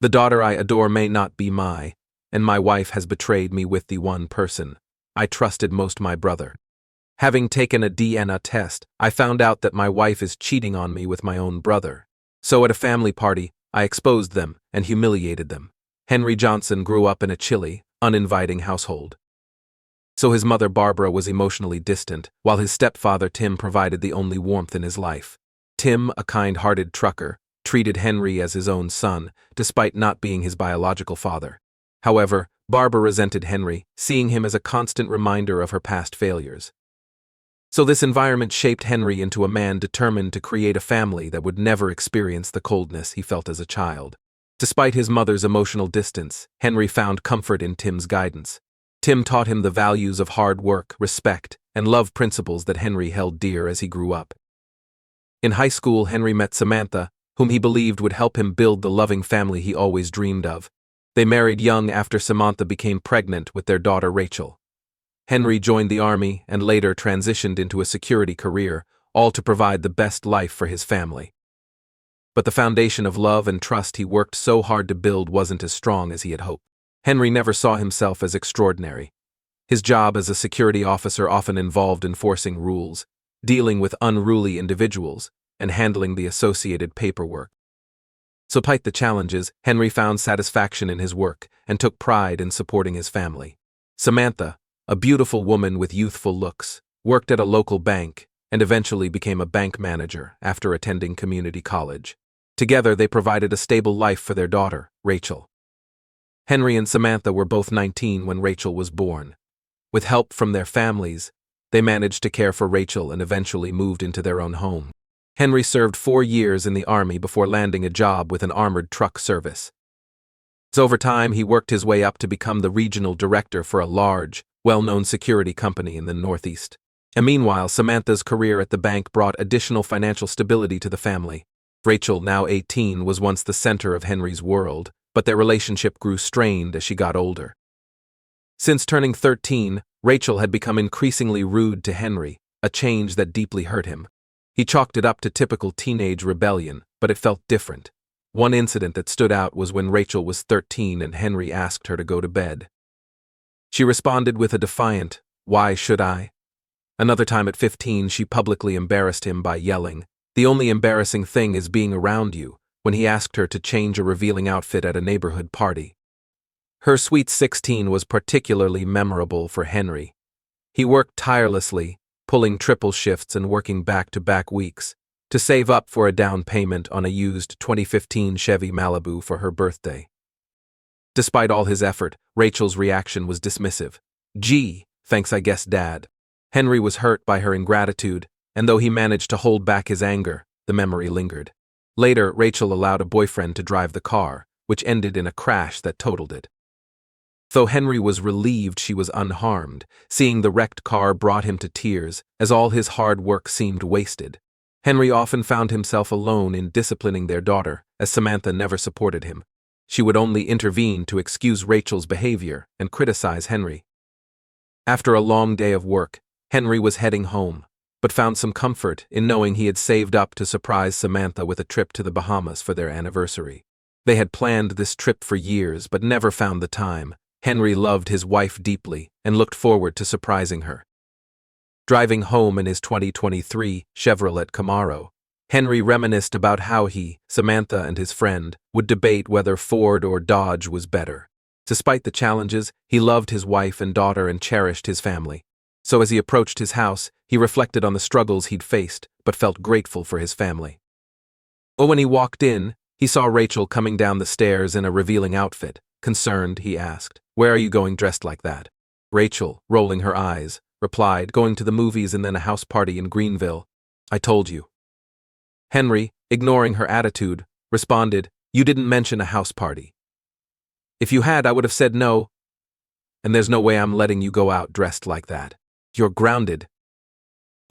The daughter I adore may not be and my wife has betrayed me with the one person I trusted most, my brother. Having taken a DNA test, I found out that my wife is cheating on me with my own brother. So at a family party, I exposed them and humiliated them. Henry Johnson grew up in a chilly, uninviting household. So his mother Barbara was emotionally distant, while his stepfather Tim provided the only warmth in his life. Tim, a kind-hearted trucker, treated Henry as his own son, despite not being his biological father. However, Barbara resented Henry, seeing him as a constant reminder of her past failures. So this environment shaped Henry into a man determined to create a family that would never experience the coldness he felt as a child. Despite his mother's emotional distance, Henry found comfort in Tim's guidance. Tim taught him the values of hard work, respect, and love, principles that Henry held dear as he grew up. In high school, Henry met Samantha, whom he believed would help him build the loving family he always dreamed of. They married young after Samantha became pregnant with their daughter Rachel. Henry joined the army and later transitioned into a security career, all to provide the best life for his family. But the foundation of love and trust he worked so hard to build wasn't as strong as he had hoped. Henry never saw himself as extraordinary. His job as a security officer often involved enforcing rules, dealing with unruly individuals, and handling the associated paperwork. So despite the challenges, Henry found satisfaction in his work and took pride in supporting his family. Samantha, a beautiful woman with youthful looks, worked at a local bank and eventually became a bank manager after attending community college. Together, they provided a stable life for their daughter, Rachel. Henry and Samantha were both 19 when Rachel was born. With help from their families, they managed to care for Rachel and eventually moved into their own home. Henry served 4 years in the army before landing a job with an armored truck service. Over time, he worked his way up to become the regional director for a large, well-known security company in the Northeast. And meanwhile, Samantha's career at the bank brought additional financial stability to the family. Rachel, now 18, was once the center of Henry's world, but their relationship grew strained as she got older. Since turning 13, Rachel had become increasingly rude to Henry, a change that deeply hurt him. He chalked it up to typical teenage rebellion, but it felt different. One incident that stood out was when Rachel was 13 and Henry asked her to go to bed. She responded with a defiant, "Why should I?" Another time at 15, she publicly embarrassed him by yelling, "The only embarrassing thing is being around you," when he asked her to change a revealing outfit at a neighborhood party. Her sweet 16 was particularly memorable for Henry. He worked tirelessly, pulling triple shifts and working back-to-back weeks, to save up for a down payment on a used 2015 Chevy Malibu for her birthday. Despite all his effort, Rachel's reaction was dismissive. "Gee, thanks I guess, Dad." Henry was hurt by her ingratitude, and though he managed to hold back his anger, the memory lingered. Later, Rachel allowed a boyfriend to drive the car, which ended in a crash that totaled it. Though Henry was relieved she was unharmed, seeing the wrecked car brought him to tears, as all his hard work seemed wasted. Henry often found himself alone in disciplining their daughter, as Samantha never supported him. She would only intervene to excuse Rachel's behavior and criticize Henry. After a long day of work, Henry was heading home, but found some comfort in knowing he had saved up to surprise Samantha with a trip to the Bahamas for their anniversary. They had planned this trip for years but never found the time. Henry loved his wife deeply and looked forward to surprising her. Driving home in his 2023 Chevrolet Camaro, Henry reminisced about how he, Samantha, and his friend would debate whether Ford or Dodge was better. Despite the challenges, he loved his wife and daughter and cherished his family. So as he approached his house, he reflected on the struggles he'd faced, but felt grateful for his family. But when he walked in, he saw Rachel coming down the stairs in a revealing outfit. Concerned, he asked, "Where are you going dressed like that?" Rachel, rolling her eyes, replied, "Going to the movies and then a house party in Greenville." "I told you." Henry, ignoring her attitude, responded, "You didn't mention a house party. If you had, I would have said no, and there's no way I'm letting you go out dressed like that. You're grounded."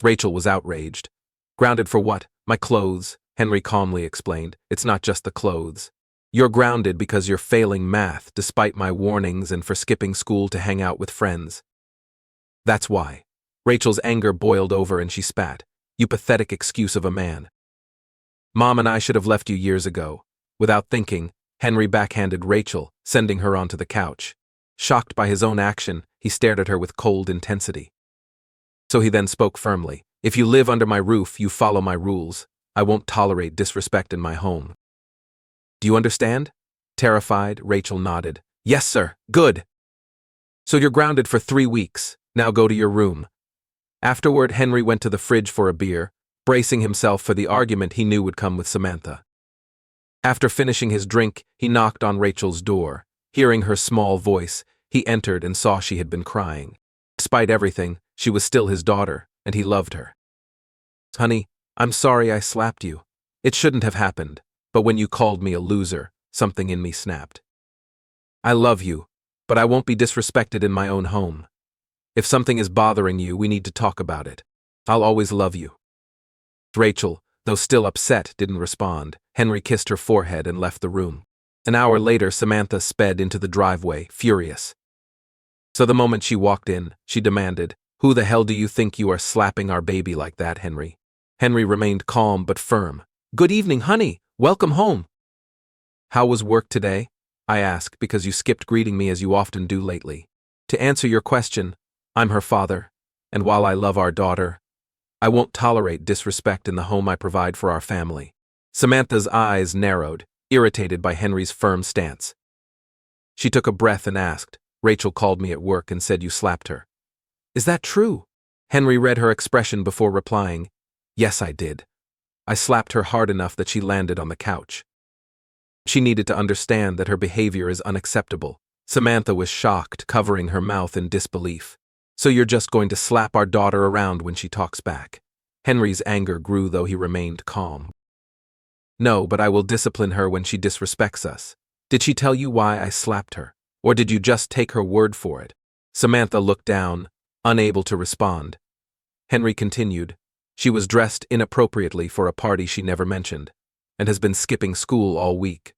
Rachel was outraged. "Grounded for what? My clothes," Henry calmly explained. "It's not just the clothes. You're grounded because you're failing math despite my warnings and for skipping school to hang out with friends. That's why." Rachel's anger boiled over and she spat. "You pathetic excuse of a man. Mom and I should have left you years ago." Without thinking, Henry backhanded Rachel, sending her onto the couch. Shocked by his own action, he stared at her with cold intensity. So he then spoke firmly. If you live under my roof, you follow my rules. I won't tolerate disrespect in my home. Do you understand? Terrified, Rachel nodded. Yes, sir. Good. So you're grounded for 3 weeks. Now go to your room. Afterward, Henry went to the fridge for a beer, bracing himself for the argument he knew would come with Samantha. After finishing his drink, he knocked on Rachel's door. Hearing her small voice, he entered and saw she had been crying. Despite everything, she was still his daughter, and he loved her. Honey, I'm sorry I slapped you. It shouldn't have happened, but when you called me a loser, something in me snapped. I love you, but I won't be disrespected in my own home. If something is bothering you, we need to talk about it. I'll always love you. Rachel, though still upset, didn't respond. Henry kissed her forehead and left the room. An hour later, Samantha sped into the driveway, furious. So the moment she walked in, she demanded, "Who the hell do you think you are slapping our baby like that, Henry?" Henry remained calm but firm. "Good evening, honey. Welcome home." "How was work today?" I asked, because you skipped greeting me as you often do lately. To answer your question, I'm her father, and while I love our daughter, I won't tolerate disrespect in the home I provide for our family. Samantha's eyes narrowed, irritated by Henry's firm stance. She took a breath and asked, "Rachel called me at work and said you slapped her. Is that true?" Henry read her expression before replying, "Yes, I did. I slapped her hard enough that she landed on the couch." She needed to understand that her behavior is unacceptable. Samantha was shocked, covering her mouth in disbelief. "So you're just going to slap our daughter around when she talks back?" Henry's anger grew, though he remained calm. "No, but I will discipline her when she disrespects us. Did she tell you why I slapped her? Or did you just take her word for it?" Samantha looked down, unable to respond. Henry continued, "She was dressed inappropriately for a party she never mentioned, and has been skipping school all week.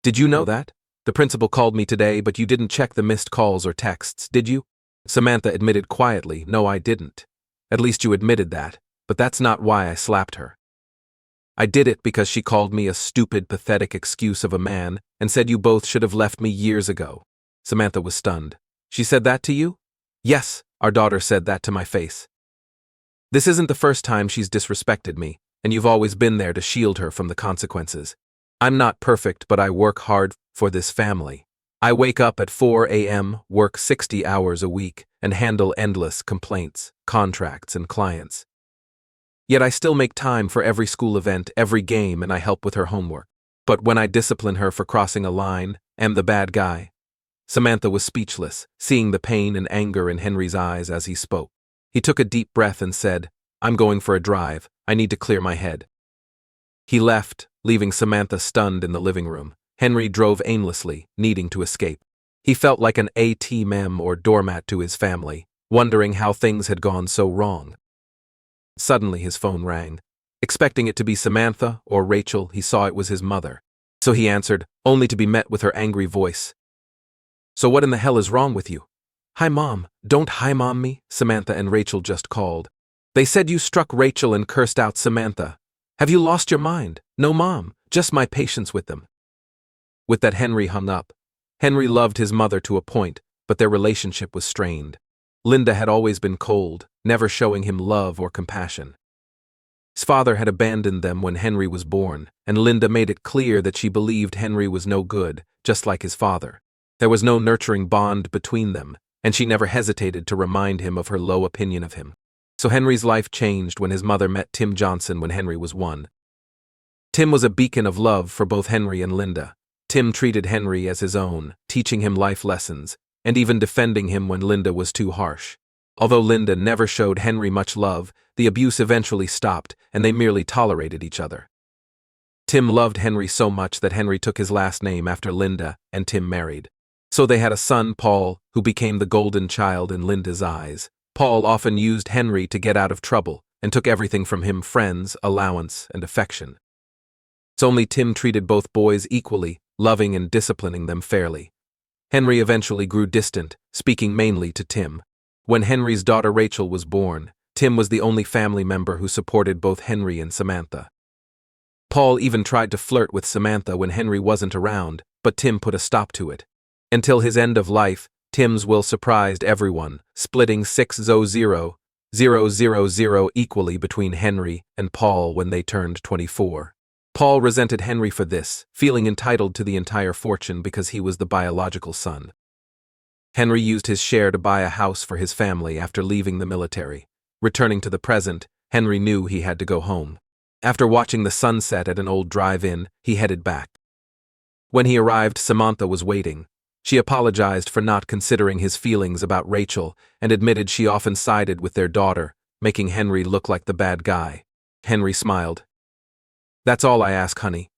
Did you know that? The principal called me today, but you didn't check the missed calls or texts, did you?" Samantha admitted quietly, "No, I didn't. At least you admitted that, but that's not why I slapped her. I did it because she called me a stupid, pathetic excuse of a man and said you both should have left me years ago." Samantha was stunned. "She said that to you?" "Yes, our daughter said that to my face. This isn't the first time she's disrespected me, and you've always been there to shield her from the consequences. I'm not perfect, but I work hard for this family. I wake up at 4 a.m., work 60 hours a week, and handle endless complaints, contracts, and clients. Yet I still make time for every school event, every game, and I help with her homework. But when I discipline her for crossing a line, am the bad guy." Samantha was speechless, seeing the pain and anger in Henry's eyes as he spoke. He took a deep breath and said, "I'm going for a drive. I need to clear my head." He left, leaving Samantha stunned in the living room. Henry drove aimlessly, needing to escape. He felt like an ATM or doormat to his family, wondering how things had gone so wrong. Suddenly his phone rang. Expecting it to be Samantha or Rachel, he saw it was his mother. So he answered, only to be met with her angry voice. "So what in the hell is wrong with you?" "Hi, Mom. Don't hi mom me," Samantha and Rachel just called. "They said you struck Rachel and cursed out Samantha. Have you lost your mind?" "No, Mom. Just my patience with them." With that, Henry hung up. Henry loved his mother to a point, but their relationship was strained. Linda had always been cold, never showing him love or compassion. His father had abandoned them when Henry was born, and Linda made it clear that she believed Henry was no good, just like his father. There was no nurturing bond between them, and she never hesitated to remind him of her low opinion of him. So Henry's life changed when his mother met Tim Johnson when Henry was 1. Tim was a beacon of love for both Henry and Linda. Tim treated Henry as his own, teaching him life lessons, and even defending him when Linda was too harsh. Although Linda never showed Henry much love, the abuse eventually stopped, and they merely tolerated each other. Tim loved Henry so much that Henry took his last name after Linda, and Tim married. So they had a son, Paul, who became the golden child in Linda's eyes. Paul often used Henry to get out of trouble, and took everything from him: friends, allowance, and affection. So only Tim treated both boys equally, loving and disciplining them fairly. Henry eventually grew distant, speaking mainly to Tim. When Henry's daughter Rachel was born, Tim was the only family member who supported both Henry and Samantha. Paul even tried to flirt with Samantha when Henry wasn't around, but Tim put a stop to it. Until his end of life, Tim's will surprised everyone, splitting 600,000 equally between Henry and Paul when they turned 24. Paul resented Henry for this, feeling entitled to the entire fortune because he was the biological son. Henry used his share to buy a house for his family after leaving the military. Returning to the present, Henry knew he had to go home. After watching the sunset at an old drive-in, he headed back. When he arrived, Samantha was waiting. She apologized for not considering his feelings about Rachel and admitted she often sided with their daughter, making Henry look like the bad guy. Henry smiled. "That's all I ask, honey.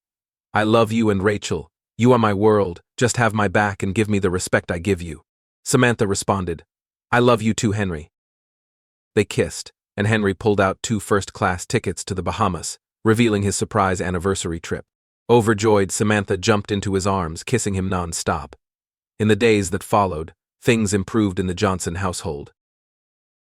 I love you and Rachel. You are my world. Just have my back and give me the respect I give you." Samantha responded, "I love you too, Henry." They kissed, and Henry pulled out 2 first-class tickets to the Bahamas, revealing his surprise anniversary trip. Overjoyed, Samantha jumped into his arms, kissing him non-stop. In the days that followed, things improved in the Johnson household.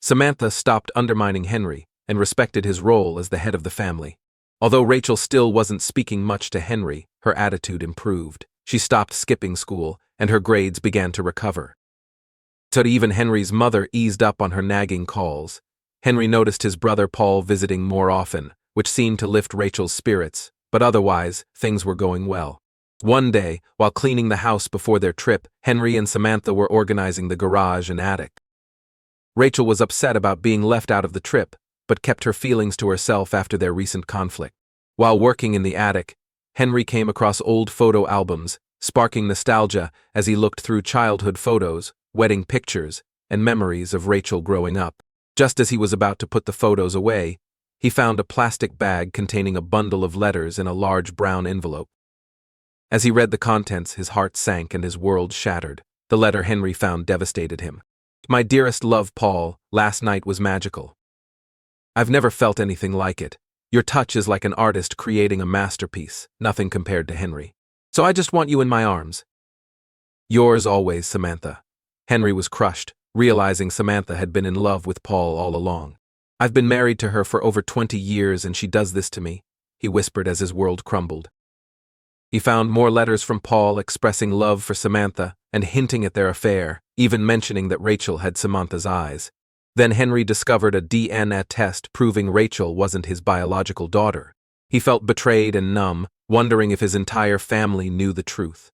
Samantha stopped undermining Henry and respected his role as the head of the family. Although Rachel still wasn't speaking much to Henry, her attitude improved. She stopped skipping school, and her grades began to recover. So even Henry's mother eased up on her nagging calls. Henry noticed his brother Paul visiting more often, which seemed to lift Rachel's spirits, but otherwise, things were going well. One day, while cleaning the house before their trip, Henry and Samantha were organizing the garage and attic. Rachel was upset about being left out of the trip, but kept her feelings to herself after their recent conflict. While working in the attic, Henry came across old photo albums, sparking nostalgia as he looked through childhood photos, wedding pictures, and memories of Rachel growing up. Just as he was about to put the photos away, he found a plastic bag containing a bundle of letters in a large brown envelope. As he read the contents, his heart sank and his world shattered. The letter Henry found devastated him. "My dearest love, Paul, last night was magical. I've never felt anything like it. Your touch is like an artist creating a masterpiece, nothing compared to Henry. So I just want you in my arms. Yours always, Samantha." Henry was crushed, realizing Samantha had been in love with Paul all along. "I've been married to her for over 20 years and she does this to me," he whispered as his world crumbled. He found more letters from Paul expressing love for Samantha and hinting at their affair, even mentioning that Rachel had Samantha's eyes. Then Henry discovered a DNA test proving Rachel wasn't his biological daughter. He felt betrayed and numb, wondering if his entire family knew the truth.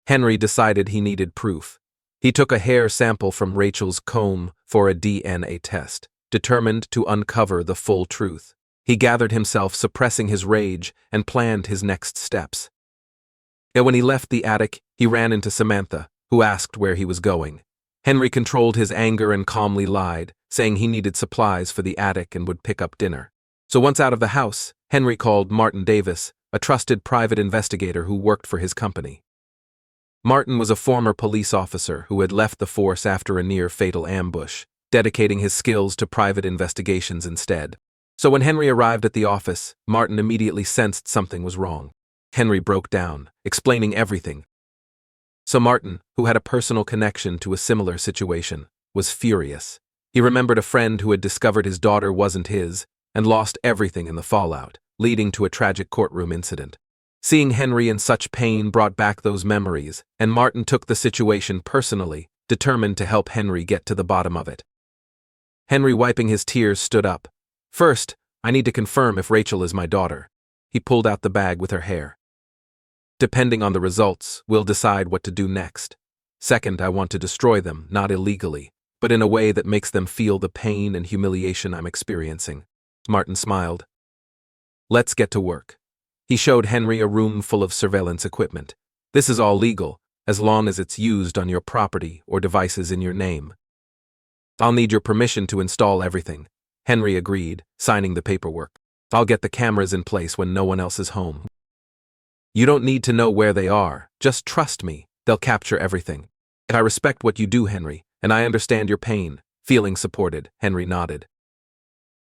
Henry decided he needed proof. He took a hair sample from Rachel's comb for a DNA test, determined to uncover the full truth. He gathered himself, suppressing his rage, and planned his next steps. And when he left the attic, he ran into Samantha, who asked where he was going. Henry controlled his anger and calmly lied, saying he needed supplies for the attic and would pick up dinner. So once out of the house, Henry called Martin Davis, a trusted private investigator who worked for his company. Martin was a former police officer who had left the force after a near-fatal ambush, dedicating his skills to private investigations instead. So when Henry arrived at the office, Martin immediately sensed something was wrong. Henry broke down, explaining everything. So Martin, who had a personal connection to a similar situation, was furious. He remembered a friend who had discovered his daughter wasn't his and lost everything in the fallout, leading to a tragic courtroom incident. Seeing Henry in such pain brought back those memories, and Martin took the situation personally, determined to help Henry get to the bottom of it. Henry, wiping his tears, stood up. "First, I need to confirm if Rachel is my daughter." He pulled out the bag with her hair. "Depending on the results, we'll decide what to do next. Second, I want to destroy them, not illegally, but in a way that makes them feel the pain and humiliation I'm experiencing." Martin smiled. "Let's get to work." He showed Henry a room full of surveillance equipment. "This is all legal, as long as it's used on your property or devices in your name. I'll need your permission to install everything." Henry agreed, signing the paperwork. "I'll get the cameras in place when no one else is home. You don't need to know where they are, just trust me, they'll capture everything. I respect what you do, Henry, and I understand your pain." Feeling supported, Henry nodded.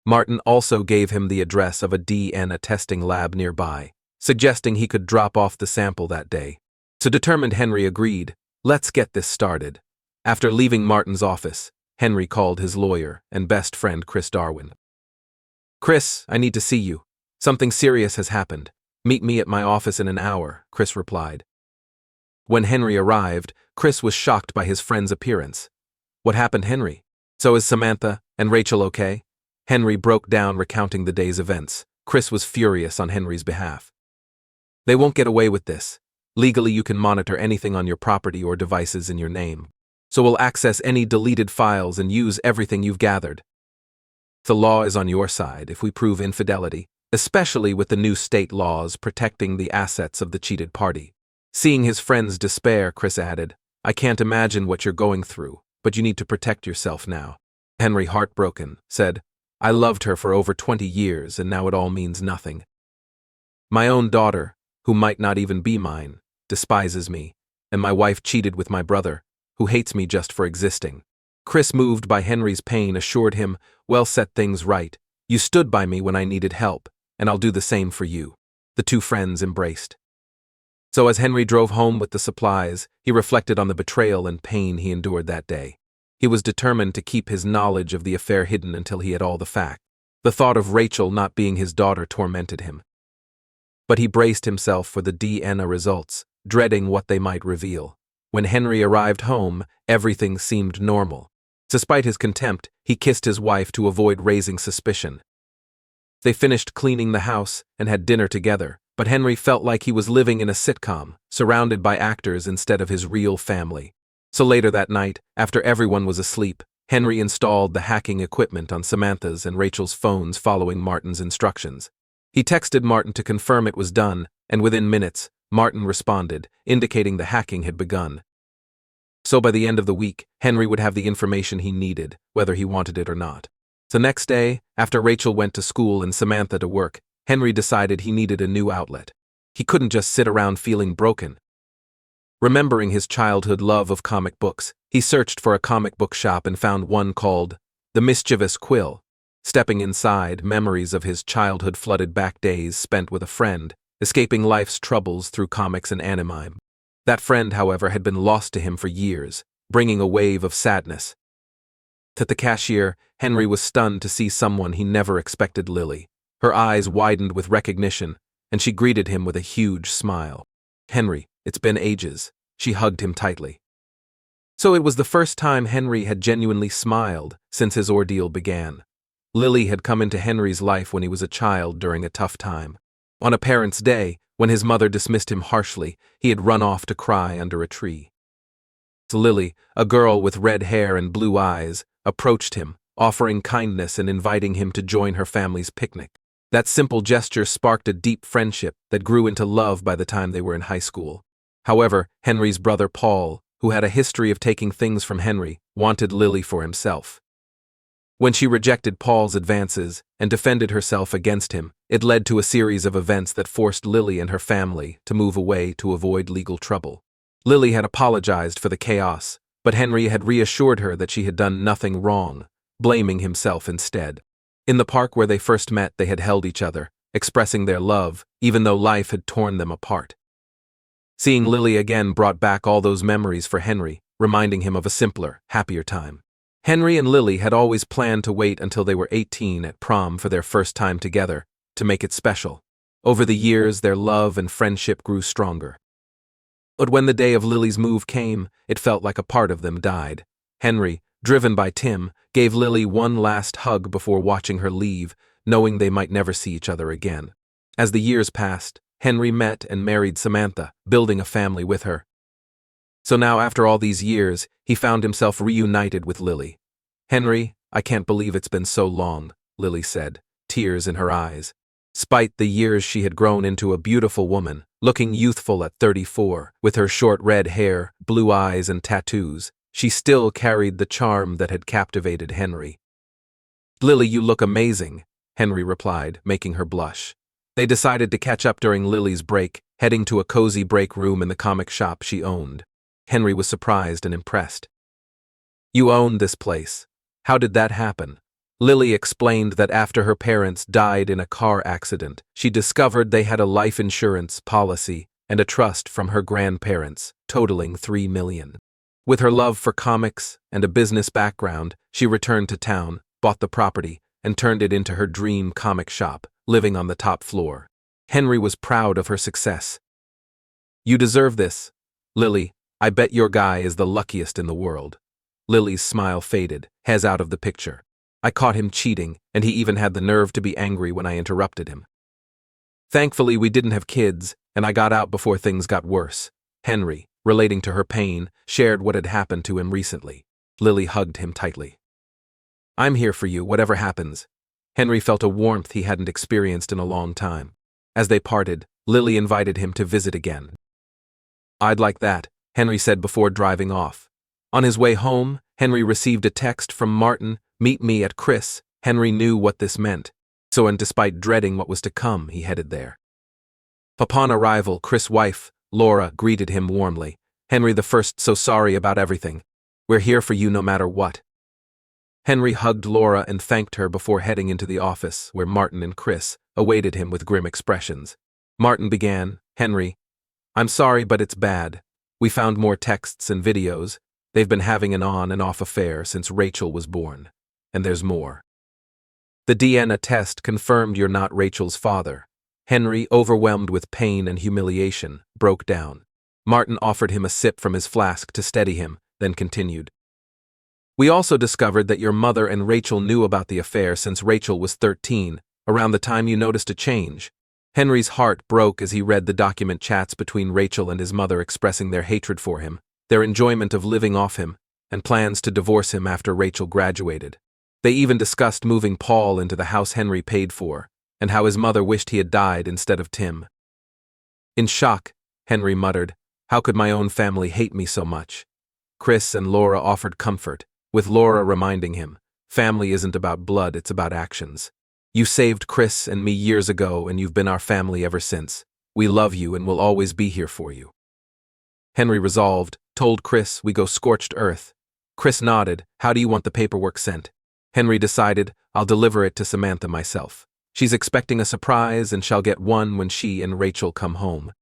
Martin also gave him the address of a DNA testing lab nearby, suggesting he could drop off the sample that day. So determined, Henry agreed. "Let's get this started." After leaving Martin's office, Henry called his lawyer and best friend Chris Darwin. "Chris, I need to see you." Something serious has happened. Meet me at my office in an hour, Chris replied. When Henry arrived, Chris was shocked by his friend's appearance. What happened, Henry? So is Samantha and Rachel okay? Henry broke down recounting the day's events. Chris was furious on Henry's behalf. They won't get away with this. Legally, you can monitor anything on your property or devices in your name. So we'll access any deleted files and use everything you've gathered. The law is on your side if we prove infidelity, especially with the new state laws protecting the assets of the cheated party. Seeing his friend's despair, Chris added, I can't imagine what you're going through, but you need to protect yourself now. Henry, heartbroken, said, I loved her for over 20 years and now it all means nothing. My own daughter, who might not even be mine, despises me, and my wife cheated with my brother, who hates me just for existing. Chris, moved by Henry's pain, assured him, well, set things right. You stood by me when I needed help, and I'll do the same for you. The two friends embraced. So as Henry drove home with the supplies, he reflected on the betrayal and pain he endured that day. He was determined to keep his knowledge of the affair hidden until he had all the facts. The thought of Rachel not being his daughter tormented him. But he braced himself for the DNA results, dreading what they might reveal. When Henry arrived home, everything seemed normal. Despite his contempt, he kissed his wife to avoid raising suspicion. They finished cleaning the house and had dinner together, but Henry felt like he was living in a sitcom, surrounded by actors instead of his real family. So later that night, after everyone was asleep, Henry installed the hacking equipment on Samantha's and Rachel's phones following Martin's instructions. He texted Martin to confirm it was done, and within minutes, Martin responded, indicating the hacking had begun. So by the end of the week, Henry would have the information he needed, whether he wanted it or not. The next day, after Rachel went to school and Samantha to work, Henry decided he needed a new outlet. He couldn't just sit around feeling broken. Remembering his childhood love of comic books, he searched for a comic book shop and found one called The Mischievous Quill. Stepping inside, memories of his childhood flooded back days spent with a friend, escaping life's troubles through comics and anime. That friend, however, had been lost to him for years, bringing a wave of sadness. At the cashier, Henry was stunned to see someone he never expected, Lily. Her eyes widened with recognition, and she greeted him with a huge smile. Henry, it's been ages. She hugged him tightly. So it was the first time Henry had genuinely smiled since his ordeal began. Lily had come into Henry's life when he was a child during a tough time. On a parents' day, when his mother dismissed him harshly, he had run off to cry under a tree. Lily, a girl with red hair and blue eyes, approached him, offering kindness and inviting him to join her family's picnic. That simple gesture sparked a deep friendship that grew into love by the time they were in high school. However, Henry's brother Paul, who had a history of taking things from Henry, wanted Lily for himself. When she rejected Paul's advances and defended herself against him, it led to a series of events that forced Lily and her family to move away to avoid legal trouble. Lily had apologized for the chaos, but Henry had reassured her that she had done nothing wrong, blaming himself instead. In the park where they first met, they had held each other, expressing their love, even though life had torn them apart. Seeing Lily again brought back all those memories for Henry, reminding him of a simpler, happier time. Henry and Lily had always planned to wait until they were 18 at prom for their first time together, to make it special. Over the years, their love and friendship grew stronger. But when the day of Lily's move came, it felt like a part of them died. Henry, driven by Tim, gave Lily one last hug before watching her leave, knowing they might never see each other again. As the years passed, Henry met and married Samantha, building a family with her. So now, after all these years, he found himself reunited with Lily. Henry, I can't believe it's been so long, Lily said, tears in her eyes. Despite the years, she had grown into a beautiful woman, looking youthful at 34, with her short red hair, blue eyes, and tattoos. She still carried the charm that had captivated Henry. Lily, you look amazing, Henry replied, making her blush. They decided to catch up during Lily's break, heading to a cozy break room in the comic shop she owned. Henry was surprised and impressed. You own this place. How did that happen? Lily explained that after her parents died in a car accident, she discovered they had a life insurance policy and a trust from her grandparents, totaling $3 million. With her love for comics and a business background, she returned to town, bought the property, and turned it into her dream comic shop. living on the top floor. Henry was proud of her success. "You deserve this. Lily, I bet your guy is the luckiest in the world." Lily's smile faded, Hez out of the picture. "I caught him cheating, and he even had the nerve to be angry when I interrupted him. Thankfully, we didn't have kids, and I got out before things got worse." Henry, relating to her pain, shared what had happened to him recently. Lily hugged him tightly. "I'm here for you, whatever happens." Henry felt a warmth he hadn't experienced in a long time. As they parted, Lily invited him to visit again. "I'd like that," Henry said before driving off. On his way home, Henry received a text from Martin, "Meet me at Chris." Henry knew what this meant, and despite dreading what was to come, he headed there. Upon arrival, Chris' wife, Laura, greeted him warmly. "Henry the First, so sorry about everything. We're here for you no matter what." Henry hugged Laura and thanked her before heading into the office, where Martin and Chris awaited him with grim expressions. Martin began, "Henry, I'm sorry, but it's bad. We found more texts and videos. They've been having an on and off affair since Rachel was born. And there's more. The DNA test confirmed you're not Rachel's father." Henry, overwhelmed with pain and humiliation, broke down. Martin offered him a sip from his flask to steady him, then continued. "We also discovered that your mother and Rachel knew about the affair since Rachel was 13, around the time you noticed a change." Henry's heart broke as he read the document chats between Rachel and his mother expressing their hatred for him, their enjoyment of living off him, and plans to divorce him after Rachel graduated. They even discussed moving Paul into the house Henry paid for, and how his mother wished he had died instead of Tim. In shock, Henry muttered, "How could my own family hate me so much?" Chris and Laura offered comfort, with Laura reminding him, "Family isn't about blood, it's about actions. You saved Chris and me years ago, and you've been our family ever since. We love you and will always be here for you." Henry resolved, told Chris, "We go scorched earth." Chris nodded, "How do you want the paperwork sent?" Henry decided, "I'll deliver it to Samantha myself. She's expecting a surprise and shall get one when she and Rachel come home."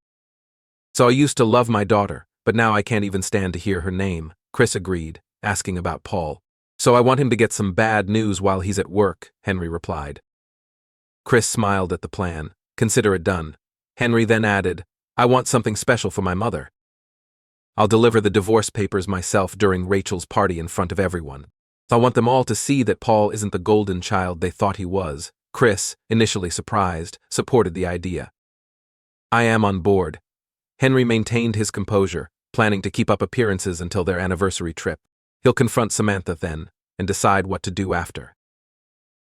"So I used to love my daughter, but now I can't even stand to hear her name," Chris agreed, asking about Paul. "So I want him to get some bad news while he's at work," Henry replied. Chris smiled at the plan. "Consider it done." Henry then added, "I want something special for my mother. I'll deliver the divorce papers myself during Rachel's party in front of everyone. I want them all to see that Paul isn't the golden child they thought he was." Chris, initially surprised, supported the idea. "I am on board." Henry maintained his composure, planning to keep up appearances until their anniversary trip. He'll confront Samantha then, and decide what to do after.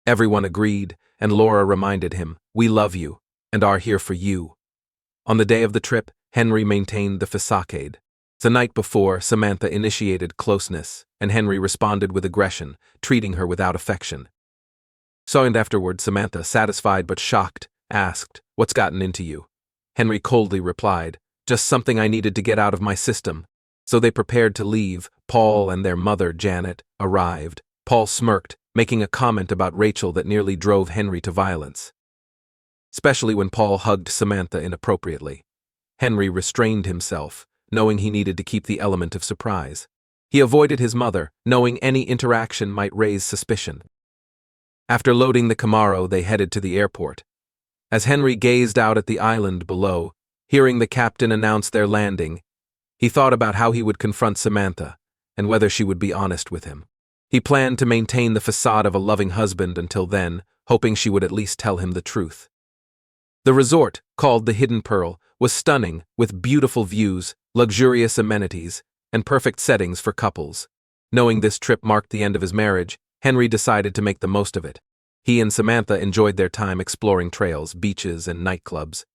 Everyone agreed, and Laura reminded him, "We love you, and are here for you." On the day of the trip, Henry maintained the facade. The night before, Samantha initiated closeness, and Henry responded with aggression, treating her without affection. And afterward, Samantha, satisfied but shocked, asked, "What's gotten into you?" Henry coldly replied, "Just something I needed to get out of my system." So they prepared to leave. Paul and their mother, Janet, arrived. Paul smirked, making a comment about Rachel that nearly drove Henry to violence. Especially when Paul hugged Samantha inappropriately. Henry restrained himself, knowing he needed to keep the element of surprise. He avoided his mother, knowing any interaction might raise suspicion. After loading the Camaro, they headed to the airport. As Henry gazed out at the island below, hearing the captain announce their landing, he thought about how he would confront Samantha, and whether she would be honest with him. He planned to maintain the facade of a loving husband until then, hoping she would at least tell him the truth. The resort, called the Hidden Pearl, was stunning, with beautiful views, luxurious amenities, and perfect settings for couples. Knowing this trip marked the end of his marriage, Henry decided to make the most of it. He and Samantha enjoyed their time exploring trails, beaches, and nightclubs.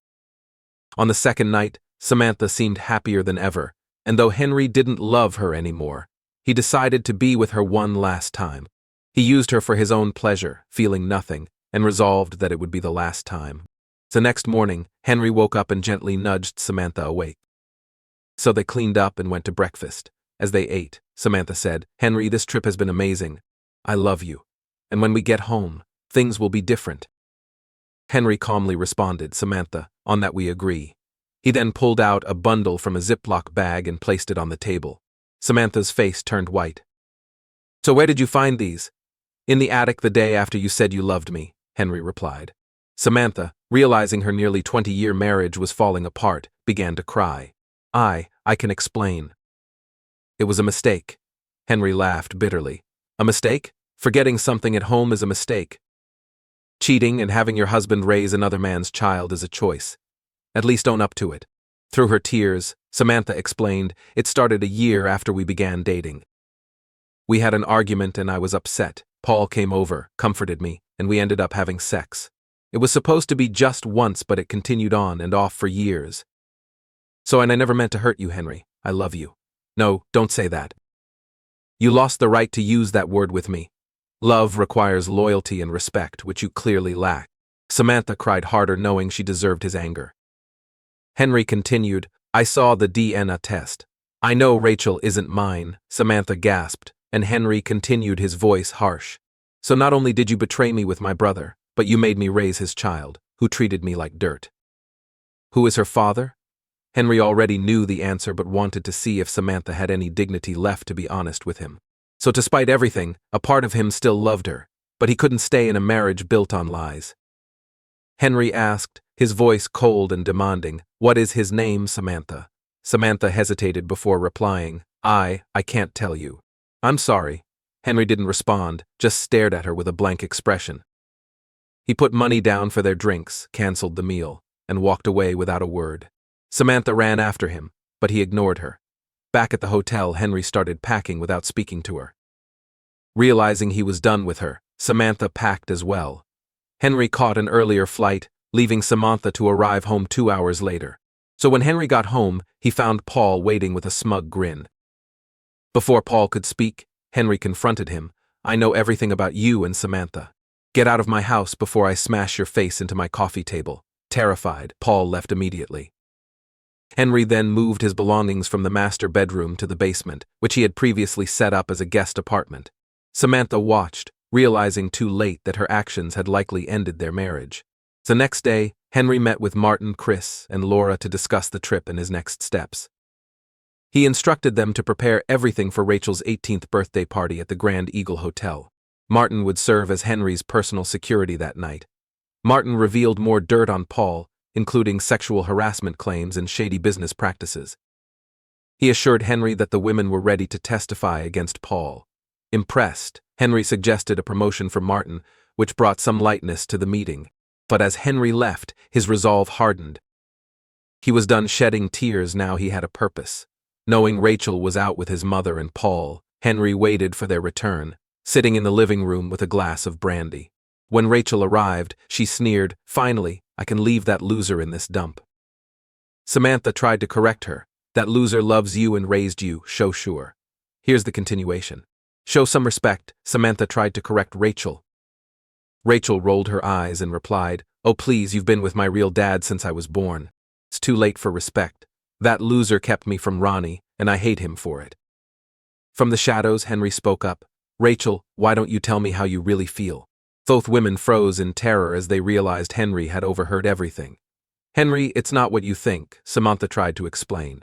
On the second night, Samantha seemed happier than ever, and though Henry didn't love her anymore, he decided to be with her one last time. He used her for his own pleasure, feeling nothing, and resolved that it would be the last time. The next morning, Henry woke up and gently nudged Samantha awake. So they cleaned up and went to breakfast. As they ate, Samantha said, "Henry, this trip has been amazing. I love you. And when we get home, things will be different." Henry calmly responded, "Samantha, on that we agree." He then pulled out a bundle from a Ziploc bag and placed it on the table. Samantha's face turned white. "So where did you find these?" "In the attic the day after you said you loved me," Henry replied. Samantha, realizing her nearly 20-year marriage was falling apart, began to cry. I can explain. It was a mistake. Henry laughed bitterly. A mistake? Forgetting something at home is a mistake. Cheating and having your husband raise another man's child is a choice. At least own up to it. Through her tears, Samantha explained, it started a year after we began dating. We had an argument and I was upset. Paul came over, comforted me, and we ended up having sex. It was supposed to be just once, but it continued on and off for years. And I never meant to hurt you, Henry. I love you. No, don't say that. You lost the right to use that word with me. Love requires loyalty and respect, which you clearly lack. Samantha cried harder, knowing she deserved his anger. Henry continued, I saw the DNA test. I know Rachel isn't mine, Samantha gasped, and Henry continued, his voice harsh. So not only did you betray me with my brother, but you made me raise his child, who treated me like dirt. Who is her father? Henry already knew the answer but wanted to see if Samantha had any dignity left to be honest with him. So despite everything, a part of him still loved her, but he couldn't stay in a marriage built on lies. Henry asked, his voice cold and demanding, what is his name, Samantha? Samantha hesitated before replying, I can't tell you. I'm sorry. Henry didn't respond, just stared at her with a blank expression. He put money down for their drinks, canceled the meal, and walked away without a word. Samantha ran after him, but he ignored her. Back at the hotel, Henry started packing without speaking to her. Realizing he was done with her, Samantha packed as well. Henry caught an earlier flight, leaving Samantha to arrive home 2 hours later. So when Henry got home, he found Paul waiting with a smug grin. Before Paul could speak, Henry confronted him. I know everything about you and Samantha. Get out of my house before I smash your face into my coffee table. Terrified, Paul left immediately. Henry then moved his belongings from the master bedroom to the basement, which he had previously set up as a guest apartment. Samantha watched, realizing too late that her actions had likely ended their marriage. The next day, Henry met with Martin, Chris, and Laura to discuss the trip and his next steps. He instructed them to prepare everything for Rachel's 18th birthday party at the Grand Eagle Hotel. Martin would serve as Henry's personal security that night. Martin revealed more dirt on Paul, including sexual harassment claims and shady business practices. He assured Henry that the women were ready to testify against Paul. Impressed, Henry suggested a promotion for Martin, which brought some lightness to the meeting. But as Henry left, his resolve hardened. He was done shedding tears. Now he had a purpose. Knowing Rachel was out with his mother and Paul, Henry waited for their return, sitting in the living room with a glass of brandy. When Rachel arrived, she sneered, finally, I can leave that loser in this dump. Samantha tried to correct her. That loser loves you and raised you, show sure. Here's the continuation. Show some respect, Samantha tried to correct Rachel. Rachel rolled her eyes and replied, oh please, you've been with my real dad since I was born. It's too late for respect. That loser kept me from Ronnie, and I hate him for it. From the shadows, Henry spoke up. Rachel, why don't you tell me how you really feel? Both women froze in terror as they realized Henry had overheard everything. Henry, it's not what you think, Samantha tried to explain.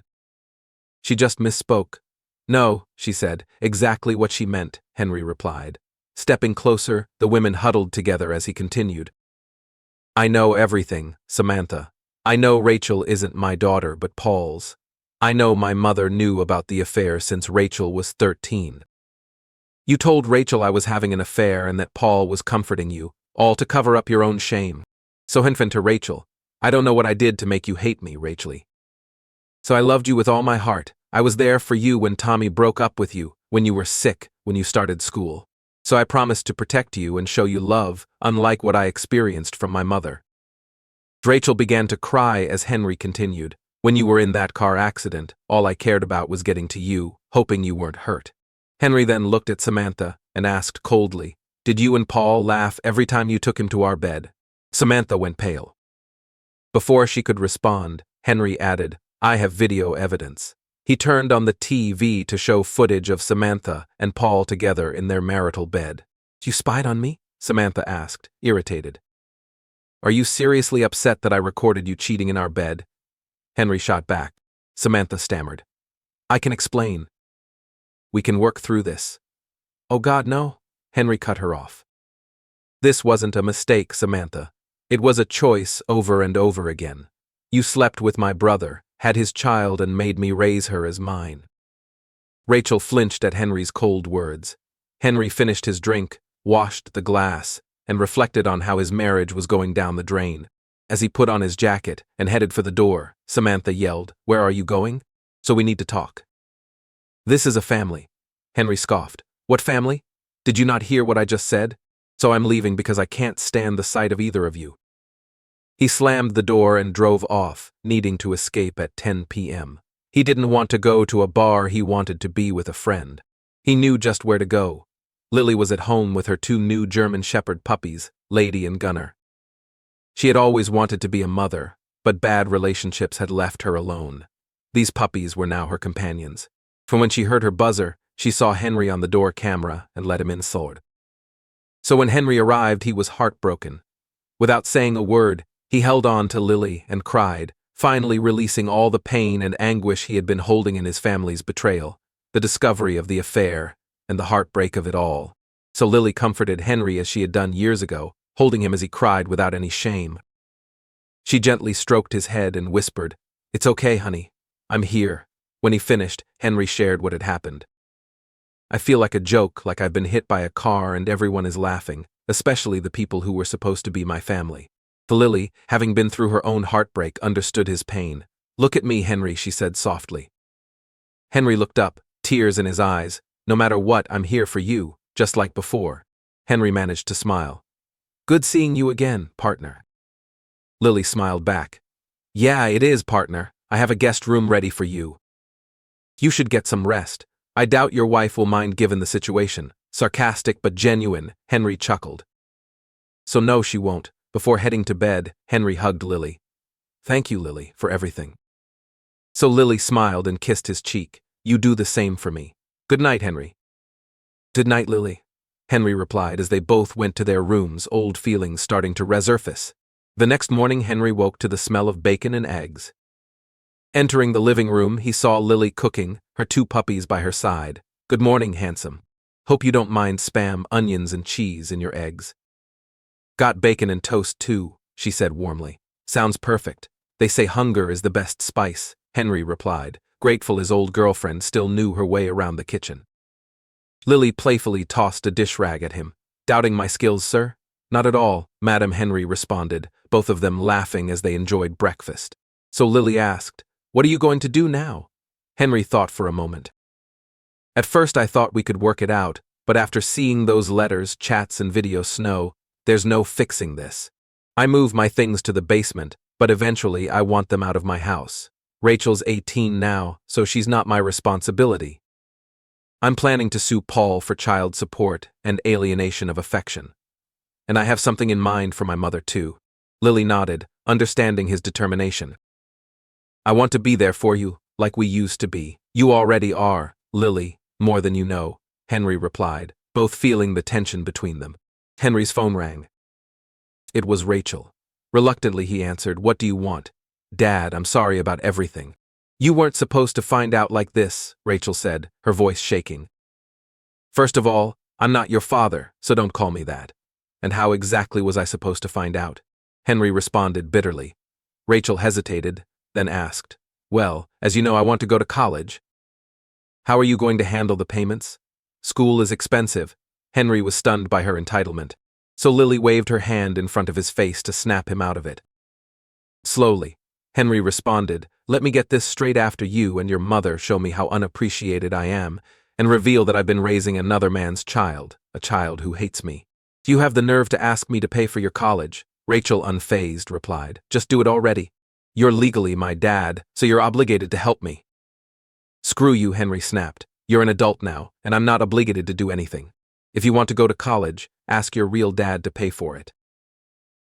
She just misspoke. No, she said, exactly what she meant, Henry replied. Stepping closer, the women huddled together as he continued. I know everything, Samantha. I know Rachel isn't my daughter but Paul's. I know my mother knew about the affair since Rachel was 13. You told Rachel I was having an affair and that Paul was comforting you, all to cover up your own shame. So infant to Rachel, I don't know what I did to make you hate me, Rachel. So I loved you with all my heart. I was there for you when Tommy broke up with you, when you were sick, when you started school. So I promised to protect you and show you love, unlike what I experienced from my mother. Rachel began to cry as Henry continued. When you were in that car accident, all I cared about was getting to you, hoping you weren't hurt. Henry then looked at Samantha and asked coldly, did you and Paul laugh every time you took him to our bed? Samantha went pale. Before she could respond, Henry added, I have video evidence. He turned on the TV to show footage of Samantha and Paul together in their marital bed. You spied on me? Samantha asked, irritated. Are you seriously upset that I recorded you cheating in our bed? Henry shot back. Samantha stammered. I can explain. We can work through this. Oh God, no. Henry cut her off. This wasn't a mistake, Samantha. It was a choice over and over again. You slept with my brother, had his child, and made me raise her as mine. Rachel flinched at Henry's cold words. Henry finished his drink, washed the glass, and reflected on how his marriage was going down the drain. As he put on his jacket and headed for the door, Samantha yelled, "Where are you going? So we need to talk." "This is a family." Henry scoffed. "What family? Did you not hear what I just said? So I'm leaving because I can't stand the sight of either of you." He slammed the door and drove off, needing to escape at 10 p.m. He didn't want to go to a bar, he wanted to be with a friend. He knew just where to go. Lily was at home with her 2 new German Shepherd puppies, Lady and Gunner. She had always wanted to be a mother, but bad relationships had left her alone. These puppies were now her companions. From when she heard her buzzer, she saw Henry on the door camera and let him inside. So when Henry arrived, he was heartbroken. Without saying a word, he held on to Lily and cried, finally releasing all the pain and anguish he had been holding in his family's betrayal, the discovery of the affair, and the heartbreak of it all. So Lily comforted Henry as she had done years ago, holding him as he cried without any shame. She gently stroked his head and whispered, "It's okay, honey. I'm here." When he finished, Henry shared what had happened. "I feel like a joke, like I've been hit by a car and everyone is laughing, especially the people who were supposed to be my family." Lily, having been through her own heartbreak, understood his pain. "Look at me, Henry," she said softly. Henry looked up, tears in his eyes. "No matter what, I'm here for you, just like before." Henry managed to smile. "Good seeing you again, partner." Lily smiled back. "Yeah, it is, partner. I have a guest room ready for you. You should get some rest. I doubt your wife will mind given the situation." Sarcastic but genuine, Henry chuckled. "So no, she won't." Before heading to bed, Henry hugged Lily. "Thank you, Lily, for everything." So Lily smiled and kissed his cheek. "You do the same for me. Good night, Henry." "Good night, Lily," Henry replied as they both went to their rooms, old feelings starting to resurface. The next morning, Henry woke to the smell of bacon and eggs. Entering the living room, he saw Lily cooking, her 2 puppies by her side. "Good morning, handsome. Hope you don't mind Spam, onions, and cheese in your eggs." "Got bacon and toast too," she said warmly. "Sounds perfect. They say hunger is the best spice," Henry replied, grateful his old girlfriend still knew her way around the kitchen. Lily playfully tossed a dish rag at him. "Doubting my skills, sir?" "Not at all," Madam Henry responded, both of them laughing as they enjoyed breakfast. So Lily asked, "What are you going to do now?" Henry thought for a moment. "At first I thought we could work it out, but after seeing those letters, chats, and video snow, there's no fixing this. I move my things to the basement, but eventually I want them out of my house. Rachel's 18 now, so she's not my responsibility. I'm planning to sue Paul for child support and alienation of affection. And I have something in mind for my mother too." Lily nodded, understanding his determination. "I want to be there for you, like we used to be." "You already are, Lily, more than you know," Henry replied, both feeling the tension between them. Henry's phone rang. It was Rachel. Reluctantly he answered, "What do you want?" "Dad, I'm sorry about everything." "You weren't supposed to find out like this," Rachel said, her voice shaking. "First of all, I'm not your father, so don't call me that. And how exactly was I supposed to find out?" Henry responded bitterly. Rachel hesitated, then asked, "Well, as you know, I want to go to college." "How are you going to handle the payments?" "School is expensive." Henry was stunned by her entitlement. So Lily waved her hand in front of his face to snap him out of it. Slowly, Henry responded, "Let me get this straight after you and your mother show me how unappreciated I am, and reveal that I've been raising another man's child, a child who hates me. Do you have the nerve to ask me to pay for your college?" Rachel, unfazed, replied, "Just do it already. You're legally my dad, so you're obligated to help me." "Screw you," Henry snapped. "You're an adult now, and I'm not obligated to do anything. If you want to go to college, ask your real dad to pay for it.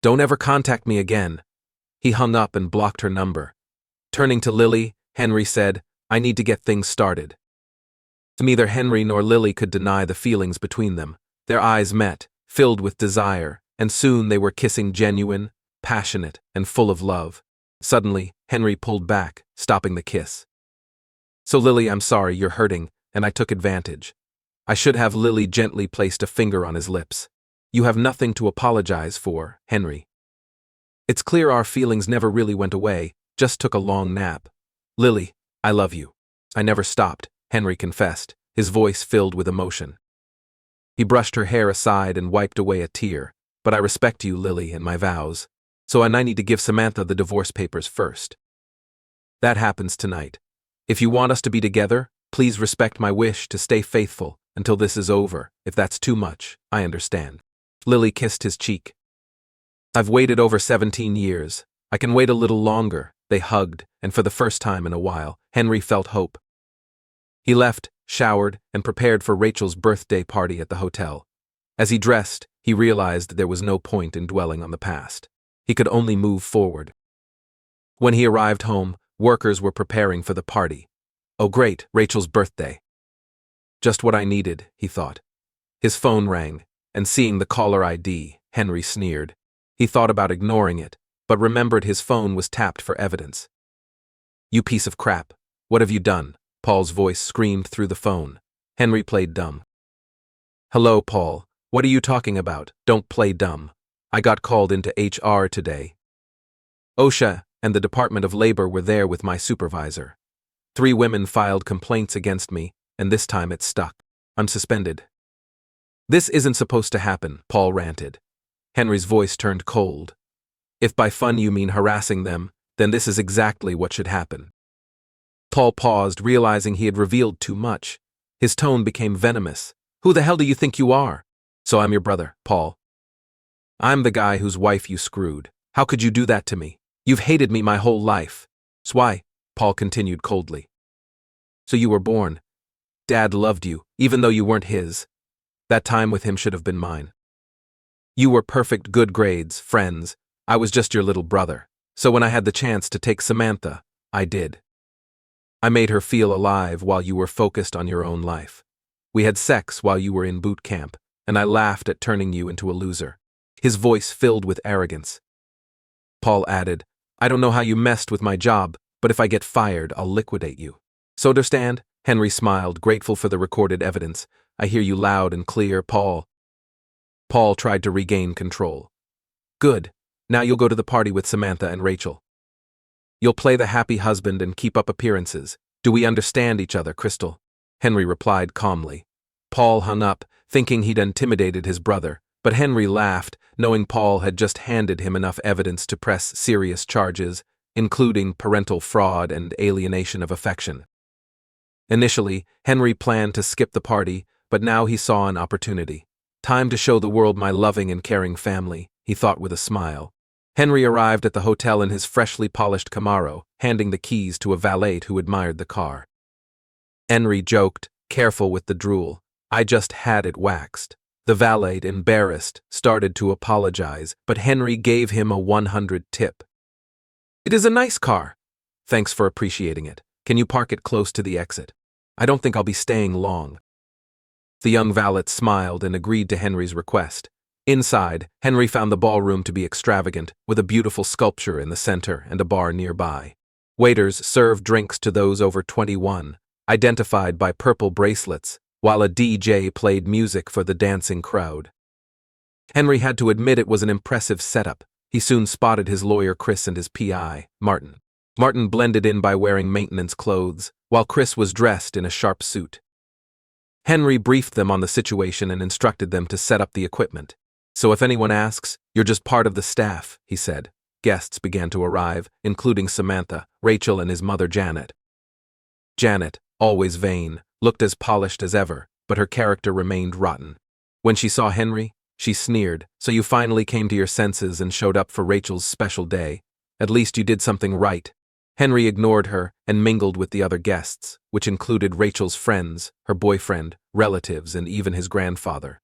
Don't ever contact me again." He hung up and blocked her number. Turning to Lily, Henry said, "I need to get things started." Neither Henry nor Lily could deny the feelings between them. Their eyes met, filled with desire, and soon they were kissing, genuine, passionate, and full of love. Suddenly, Henry pulled back, stopping the kiss. "So Lily, I'm sorry you're hurting, and I took advantage." I should have. Lily gently placed a finger on his lips. "You have nothing to apologize for, Henry." It's clear our feelings never really went away, just took a long nap. Lily, I love you. I never stopped, Henry confessed, his voice filled with emotion. He brushed her hair aside and wiped away a tear. But I respect you, Lily, and my vows. So I need to give Samantha the divorce papers first. That happens tonight. If you want us to be together, please respect my wish to stay faithful until this is over. If that's too much, I understand. Lily kissed his cheek. I've waited over 17 years. I can wait a little longer. They hugged, and for the first time in a while, Henry felt hope. He left, showered, and prepared for Rachel's birthday party at the hotel. As he dressed, he realized there was no point in dwelling on the past. He could only move forward. When he arrived home, workers were preparing for the party. Oh great, Rachel's birthday. Just what I needed, he thought. His phone rang, and seeing the caller ID, Henry sneered. He thought about ignoring it, but remembered his phone was tapped for evidence. You piece of crap. What have you done? Paul's voice screamed through the phone. Henry played dumb. Hello, Paul. What are you talking about? Don't play dumb. I got called into HR today. OSHA and the Department of Labor were there with my supervisor. 3 women filed complaints against me, and this time it stuck. I'm suspended. This isn't supposed to happen, Paul ranted. Henry's voice turned cold. If by fun you mean harassing them, then this is exactly what should happen. Paul paused, realizing he had revealed too much. His tone became venomous. Who the hell do you think you are? So I'm your brother, Paul. I'm the guy whose wife you screwed. How could you do that to me? You've hated me my whole life. So why? Paul continued coldly. So you were born. Dad loved you, even though you weren't his. That time with him should have been mine. You were perfect, good grades, friends. I was just your little brother. So when I had the chance to take Samantha, I did. I made her feel alive while you were focused on your own life. We had sex while you were in boot camp, and I laughed at turning you into a loser. His voice filled with arrogance. Paul added, I don't know how you messed with my job, but if I get fired, I'll liquidate you. So understand? Henry smiled, grateful for the recorded evidence. I hear you loud and clear, Paul. Paul tried to regain control. Good. Now you'll go to the party with Samantha and Rachel. You'll play the happy husband and keep up appearances. Do we understand each other, Crystal? Henry replied calmly. Paul hung up, thinking he'd intimidated his brother, but Henry laughed, knowing Paul had just handed him enough evidence to press serious charges, including parental fraud and alienation of affection. Initially, Henry planned to skip the party, but now he saw an opportunity. Time to show the world my loving and caring family, he thought with a smile. Henry arrived at the hotel in his freshly polished Camaro, handing the keys to a valet who admired the car. Henry joked, careful with the drool. I just had it waxed. The valet, embarrassed, started to apologize, but Henry gave him a 100 tip. It is a nice car. Thanks for appreciating it. Can you park it close to the exit? I don't think I'll be staying long. The young valet smiled and agreed to Henry's request. Inside, Henry found the ballroom to be extravagant, with a beautiful sculpture in the center and a bar nearby. Waiters served drinks to those over 21, identified by purple bracelets, while a DJ played music for the dancing crowd. Henry had to admit it was an impressive setup. He soon spotted his lawyer Chris and his PI, Martin. Martin blended in by wearing maintenance clothes, while Chris was dressed in a sharp suit. Henry briefed them on the situation and instructed them to set up the equipment. So if anyone asks, you're just part of the staff, he said. Guests began to arrive, including Samantha, Rachel, and his mother Janet. Janet, always vain, looked as polished as ever, but her character remained rotten. When she saw Henry, she sneered, so you finally came to your senses and showed up for Rachel's special day. At least you did something right. Henry ignored her and mingled with the other guests, which included Rachel's friends, her boyfriend, relatives, and even his grandfather.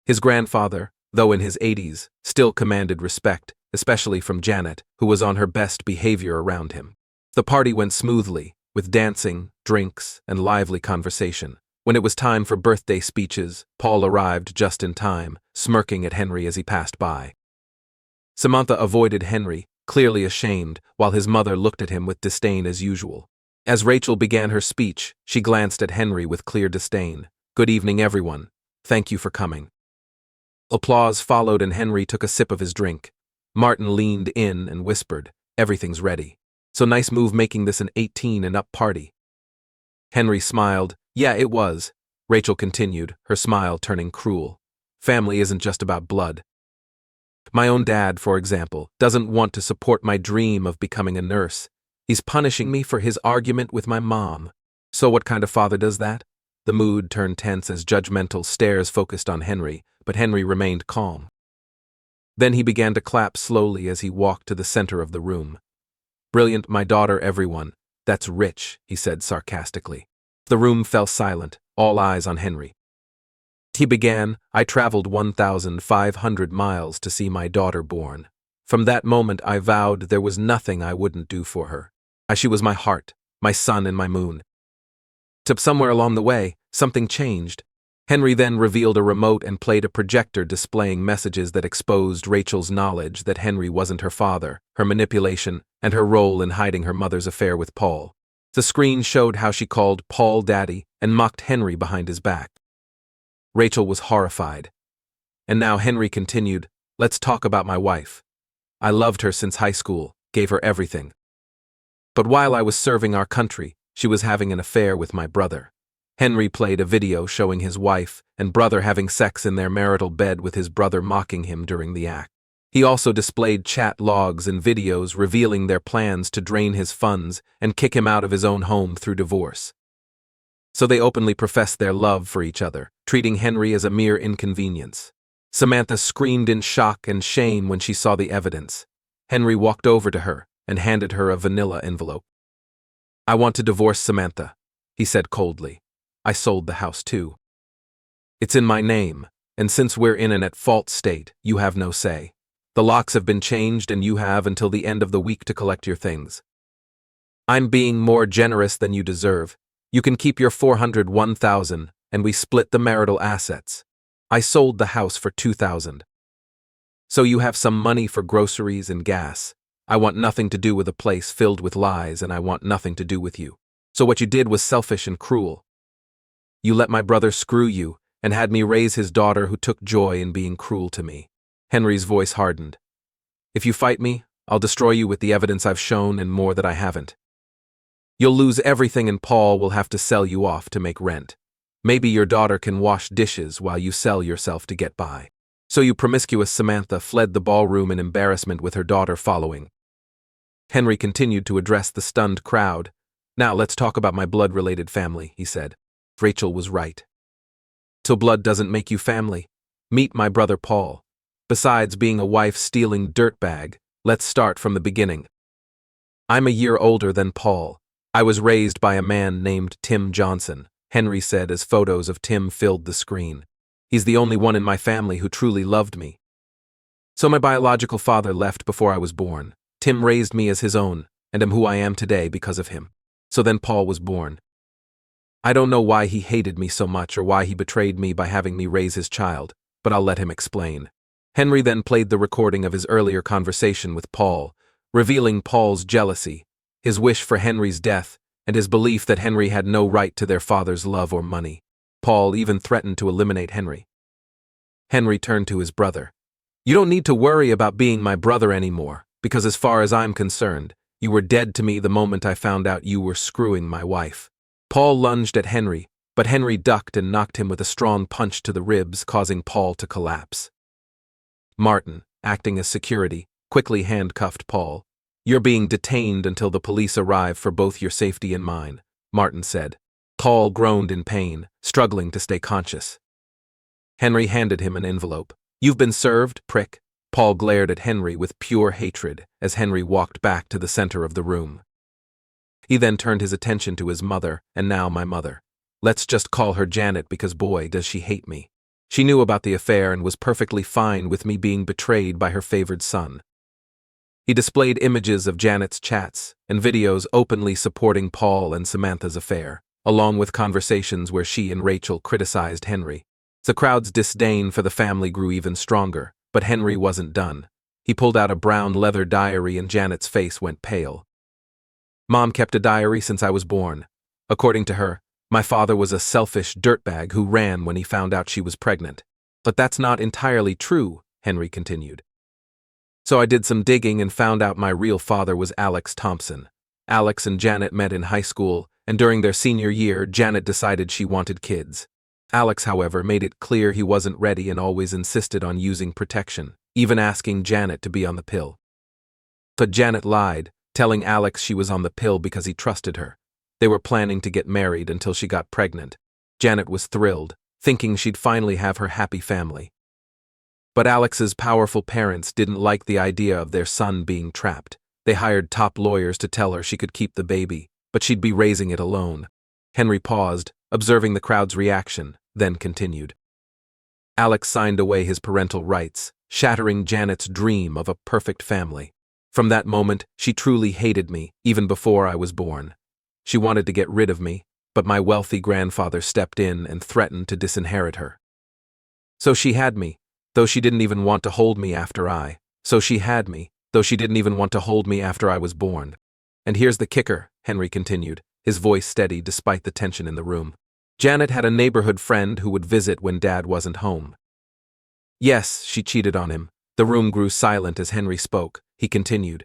His grandfather, though in his 80s, still commanded respect, especially from Janet, who was on her best behavior around him. The party went smoothly, with dancing, drinks, and lively conversation. When it was time for birthday speeches, Paul arrived just in time, smirking at Henry as he passed by. Samantha avoided Henry, clearly ashamed, while his mother looked at him with disdain as usual. As Rachel began her speech, she glanced at Henry with clear disdain. Good evening, everyone. Thank you for coming. Applause followed and Henry took a sip of his drink. Martin leaned in and whispered, "Everything's ready. So nice move making this an 18 and up party." Henry smiled. "Yeah, it was." Rachel continued, her smile turning cruel. "Family isn't just about blood. My own dad, for example, doesn't want to support my dream of becoming a nurse. He's punishing me for his argument with my mom. So what kind of father does that?" The mood turned tense as judgmental stares focused on Henry, but Henry remained calm. Then he began to clap slowly as he walked to the center of the room. "Brilliant, my daughter, everyone. That's rich," he said sarcastically. The room fell silent, all eyes on Henry. He began, "I traveled 1,500 miles to see my daughter born. From that moment I vowed there was nothing I wouldn't do for her. She was my heart, my sun and my moon. But somewhere along the way, something changed." Henry then revealed a remote and played a projector displaying messages that exposed Rachel's knowledge that Henry wasn't her father, her manipulation, and her role in hiding her mother's affair with Paul. The screen showed how she called Paul daddy and mocked Henry behind his back. Rachel was horrified. And now Henry continued, "Let's talk about my wife. I loved her since high school, gave her everything. But while I was serving our country, she was having an affair with my brother." Henry played a video showing his wife and brother having sex in their marital bed with his brother mocking him during the act. He also displayed chat logs and videos revealing their plans to drain his funds and kick him out of his own home through divorce. So they openly professed their love for each other, treating Henry as a mere inconvenience. Samantha screamed in shock and shame when she saw the evidence. Henry walked over to her and handed her a vanilla envelope. "I want to divorce Samantha," he said coldly. "I sold the house too. It's in my name, and since we're in an at-fault state, you have no say. The locks have been changed and you have until the end of the week to collect your things. I'm being more generous than you deserve. You can keep your $401,000 and we split the marital assets. I sold the house for $2,000. So you have some money for groceries and gas. I want nothing to do with a place filled with lies and I want nothing to do with you. So what you did was selfish and cruel. You let my brother screw you and had me raise his daughter who took joy in being cruel to me." Henry's voice hardened. "If you fight me, I'll destroy you with the evidence I've shown and more that I haven't. You'll lose everything and Paul will have to sell you off to make rent. Maybe your daughter can wash dishes while you sell yourself to get by." So you promiscuous Samantha fled the ballroom in embarrassment with her daughter following. Henry continued to address the stunned crowd. "Now let's talk about my blood-related family," he said. Rachel was right. "Till blood doesn't make you family. Meet my brother Paul. Besides being a wife-stealing dirtbag, let's start from the beginning. I'm a year older than Paul. I was raised by a man named Tim Johnson," Henry said as photos of Tim filled the screen. "He's the only one in my family who truly loved me. So my biological father left before I was born. Tim raised me as his own, and am who I am today because of him. So then Paul was born. I don't know why he hated me so much or why he betrayed me by having me raise his child, but I'll let him explain." Henry then played the recording of his earlier conversation with Paul, revealing Paul's jealousy, his wish for Henry's death, and his belief that Henry had no right to their father's love or money. Paul even threatened to eliminate Henry. Henry turned to his brother. "You don't need to worry about being my brother anymore, because as far as I'm concerned, you were dead to me the moment I found out you were screwing my wife." Paul lunged at Henry, but Henry ducked and knocked him with a strong punch to the ribs, causing Paul to collapse. Martin, acting as security, quickly handcuffed Paul. "You're being detained until the police arrive for both your safety and mine," Martin said. Paul groaned in pain, struggling to stay conscious. Henry handed him an envelope. "You've been served, prick." Paul glared at Henry with pure hatred as Henry walked back to the center of the room. He then turned his attention to his mother, and now my mother. Let's just call her Janet because boy, does she hate me. She knew about the affair and was perfectly fine with me being betrayed by her favored son. He displayed images of Janet's chats and videos openly supporting Paul and Samantha's affair, along with conversations where she and Rachel criticized Henry. The crowd's disdain for the family grew even stronger, but Henry wasn't done. He pulled out a brown leather diary and Janet's face went pale. "Mom kept a diary since I was born. According to her, my father was a selfish dirtbag who ran when he found out she was pregnant. But that's not entirely true," Henry continued. So I did some digging and found out my real father was Alex Thompson. Alex and Janet met in high school, and during their senior year, Janet decided she wanted kids. Alex, however, made it clear he wasn't ready and always insisted on using protection, even asking Janet to be on the pill. But Janet lied, telling Alex she was on the pill because he trusted her. They were planning to get married until she got pregnant. Janet was thrilled, thinking she'd finally have her happy family. But Alex's powerful parents didn't like the idea of their son being trapped. They hired top lawyers to tell her she could keep the baby, but she'd be raising it alone. Henry paused, observing the crowd's reaction, then continued. Alex signed away his parental rights, shattering Janet's dream of a perfect family. From that moment, she truly hated me, even before I was born. She wanted to get rid of me, but my wealthy grandfather stepped in and threatened to disinherit her. So she had me, though she didn't even want to hold me after I. So she had me, though she didn't even want to hold me after I was born. And here's the kicker, Henry continued, his voice steady despite the tension in the room. Janet had a neighborhood friend who would visit when Dad wasn't home. Yes, she cheated on him. The room grew silent as Henry spoke. He continued.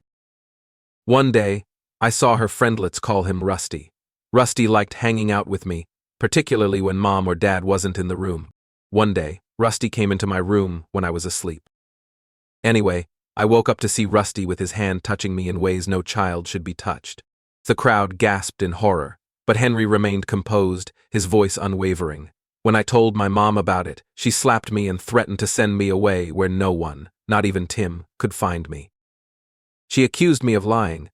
One day, I saw her friendlets call him Rusty. Rusty liked hanging out with me, particularly when Mom or Dad wasn't in the room. One day, Rusty came into my room when I was asleep. Anyway, I woke up to see Rusty with his hand touching me in ways no child should be touched. The crowd gasped in horror, but Henry remained composed, his voice unwavering. When I told my mom about it, she slapped me and threatened to send me away where no one, not even Tim, could find me. She accused me of lying.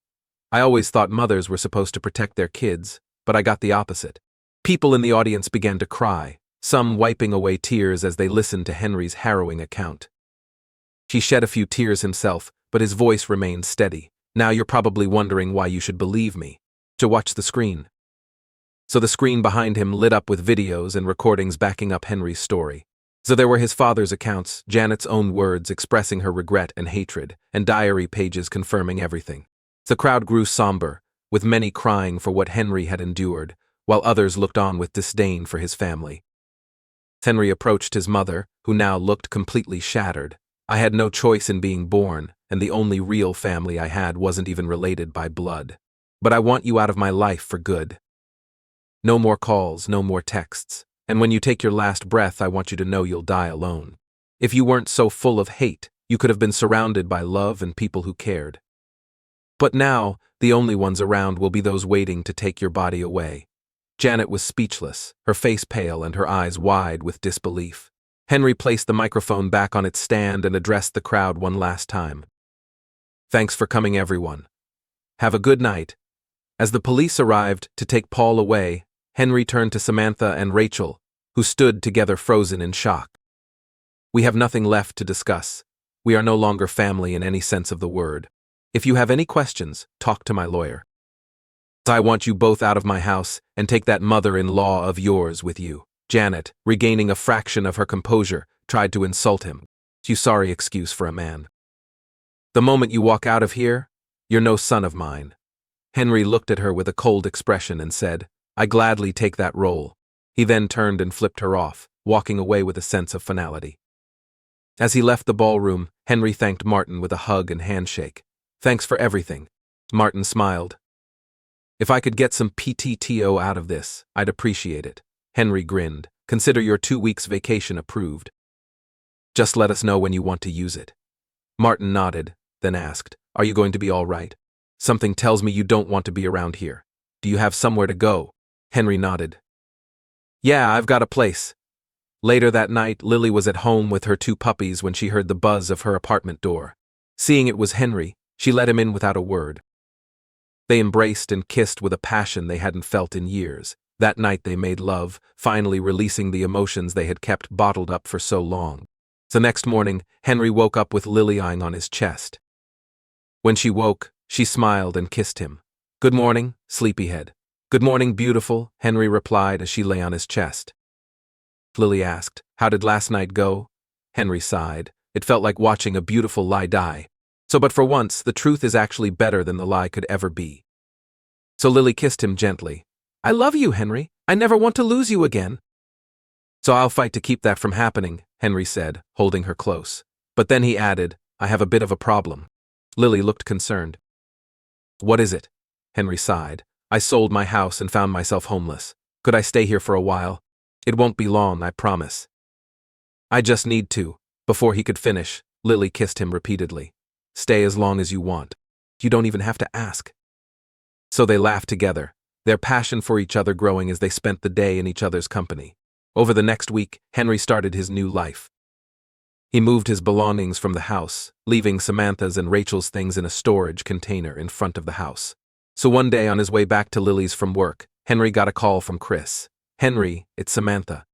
I always thought mothers were supposed to protect their kids, but I got the opposite. People in the audience began to cry, some wiping away tears as they listened to Henry's harrowing account. He shed a few tears himself, but his voice remained steady. Now you're probably wondering why you should believe me. To watch the screen. So the screen behind him lit up with videos and recordings backing up Henry's story. So there were his father's accounts, Janet's own words expressing her regret and hatred, and diary pages confirming everything. The crowd grew somber, with many crying for what Henry had endured, while others looked on with disdain for his family. Henry approached his mother, who now looked completely shattered. I had no choice in being born, and the only real family I had wasn't even related by blood. But I want you out of my life for good. No more calls, no more texts. And when you take your last breath, I want you to know you'll die alone. If you weren't so full of hate, you could have been surrounded by love and people who cared. But now, the only ones around will be those waiting to take your body away. Janet was speechless, her face pale and her eyes wide with disbelief. Henry placed the microphone back on its stand and addressed the crowd one last time. Thanks for coming, everyone. Have a good night. As the police arrived to take Paul away, Henry turned to Samantha and Rachel, who stood together frozen in shock. We have nothing left to discuss. We are no longer family in any sense of the word. If you have any questions, talk to my lawyer. I want you both out of my house and take that mother-in-law of yours with you. Janet, regaining a fraction of her composure, tried to insult him. You sorry excuse for a man. The moment you walk out of here, you're no son of mine. Henry looked at her with a cold expression and said, I gladly take that role. He then turned and flipped her off, walking away with a sense of finality. As he left the ballroom, Henry thanked Martin with a hug and handshake. Thanks for everything. Martin smiled. If I could get some PTTO out of this, I'd appreciate it. Henry grinned. Consider your 2 weeks vacation approved. Just let us know when you want to use it. Martin nodded, then asked, Are you going to be all right? Something tells me you don't want to be around here. Do you have somewhere to go? Henry nodded. Yeah, I've got a place. Later that night, Lily was at home with her 2 puppies when she heard the buzz of her apartment door. Seeing it was Henry, she let him in without a word. They embraced and kissed with a passion they hadn't felt in years. That night they made love, finally releasing the emotions they had kept bottled up for so long. The next morning, Henry woke up with Lily lying on his chest. When she woke, she smiled and kissed him. Good morning, sleepyhead. Good morning, beautiful, Henry replied as she lay on his chest. Lily asked, How did last night go? Henry sighed. It felt like watching a beautiful lie die. But for once, the truth is actually better than the lie could ever be. So Lily kissed him gently. I love you, Henry. I never want to lose you again. So I'll fight to keep that from happening, Henry said, holding her close. But then he added, I have a bit of a problem. Lily looked concerned. What is it? Henry sighed. I sold my house and found myself homeless. Could I stay here for a while? It won't be long, I promise. I just need to. Before he could finish, Lily kissed him repeatedly. Stay as long as you want. You don't even have to ask. So they laughed together, their passion for each other growing as they spent the day in each other's company. Over the next week, Henry started his new life. He moved his belongings from the house, leaving Samantha's and Rachel's things in a storage container in front of the house. So one day on his way back to Lily's from work, Henry got a call from Chris. Henry, it's Samantha.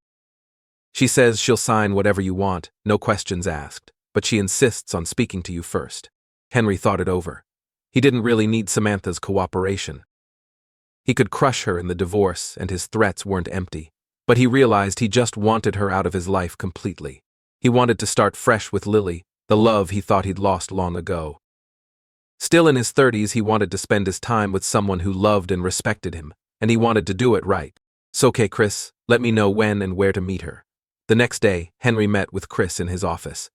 She says she'll sign whatever you want, no questions asked, but she insists on speaking to you first. Henry thought it over. He didn't really need Samantha's cooperation. He could crush her in the divorce, and his threats weren't empty. But he realized he just wanted her out of his life completely. He wanted to start fresh with Lily, the love he thought he'd lost long ago. Still in his 30s, he wanted to spend his time with someone who loved and respected him, and he wanted to do it right. "So, okay, Chris, let me know when and where to meet her." The next day, Henry met with Chris in his office.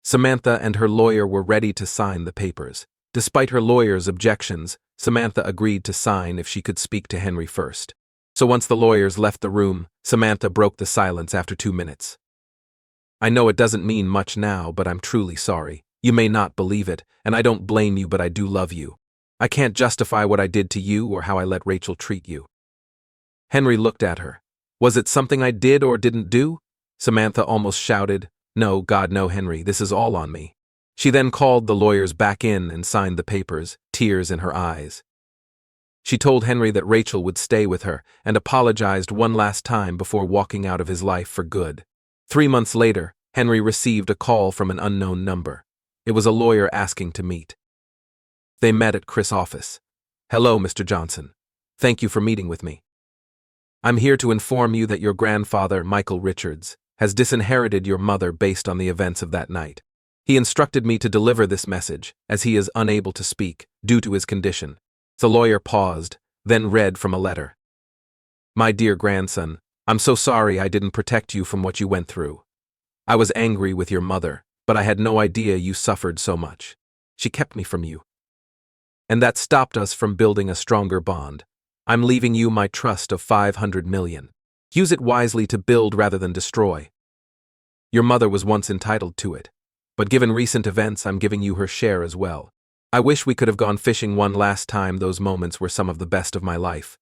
Samantha and her lawyer were ready to sign the papers. Despite her lawyer's objections, Samantha agreed to sign if she could speak to Henry first. So once the lawyers left the room, Samantha broke the silence after 2 minutes. "I know it doesn't mean much now, but I'm truly sorry. You may not believe it, and I don't blame you, but I do love you. I can't justify what I did to you or how I let Rachel treat you." Henry looked at her. "Was it something I did or didn't do?" Samantha almost shouted. "No, God, no, Henry, this is all on me." She then called the lawyers back in and signed the papers, tears in her eyes. She told Henry that Rachel would stay with her and apologized one last time before walking out of his life for good. 3 months later, Henry received a call from an unknown number. It was a lawyer asking to meet. They met at Chris' office. "Hello, Mr. Johnson. Thank you for meeting with me. I'm here to inform you that your grandfather, Michael Richards, has disinherited your mother based on the events of that night. He instructed me to deliver this message, as he is unable to speak, due to his condition." The lawyer paused, then read from a letter. "My dear grandson, I'm so sorry I didn't protect you from what you went through. I was angry with your mother, but I had no idea you suffered so much. She kept me from you. And that stopped us from building a stronger bond. I'm leaving you my trust of 500 million. Use it wisely to build rather than destroy. Your mother was once entitled to it, but given recent events, I'm giving you her share as well. I wish we could have gone fishing one last time. Those moments were some of the best of my life.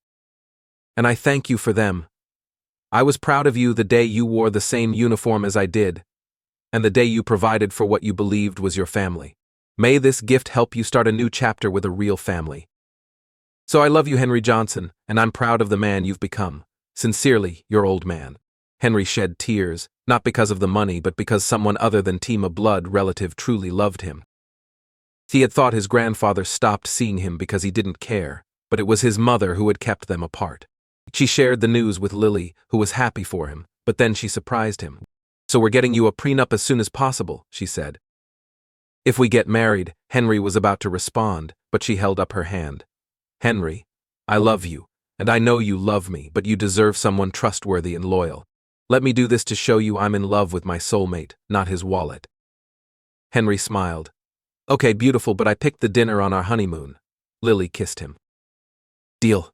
And I thank you for them. I was proud of you the day you wore the same uniform as I did, and the day you provided for what you believed was your family. May this gift help you start a new chapter with a real family. So I love you, Henry Johnson, and I'm proud of the man you've become. Sincerely, your old man." Henry shed tears, not because of the money, but because someone other than team of blood relative truly loved him. He had thought his grandfather stopped seeing him because he didn't care, but it was his mother who had kept them apart. She shared the news with Lily, who was happy for him, but then she surprised him. "So we're getting you a prenup as soon as possible," she said. "If we get married," Henry was about to respond, but she held up her hand. "Henry, I love you, and I know you love me, but you deserve someone trustworthy and loyal. Let me do this to show you I'm in love with my soulmate, not his wallet." Henry smiled. "Okay, beautiful, but I picked the dinner on our honeymoon." Lily kissed him. "Deal."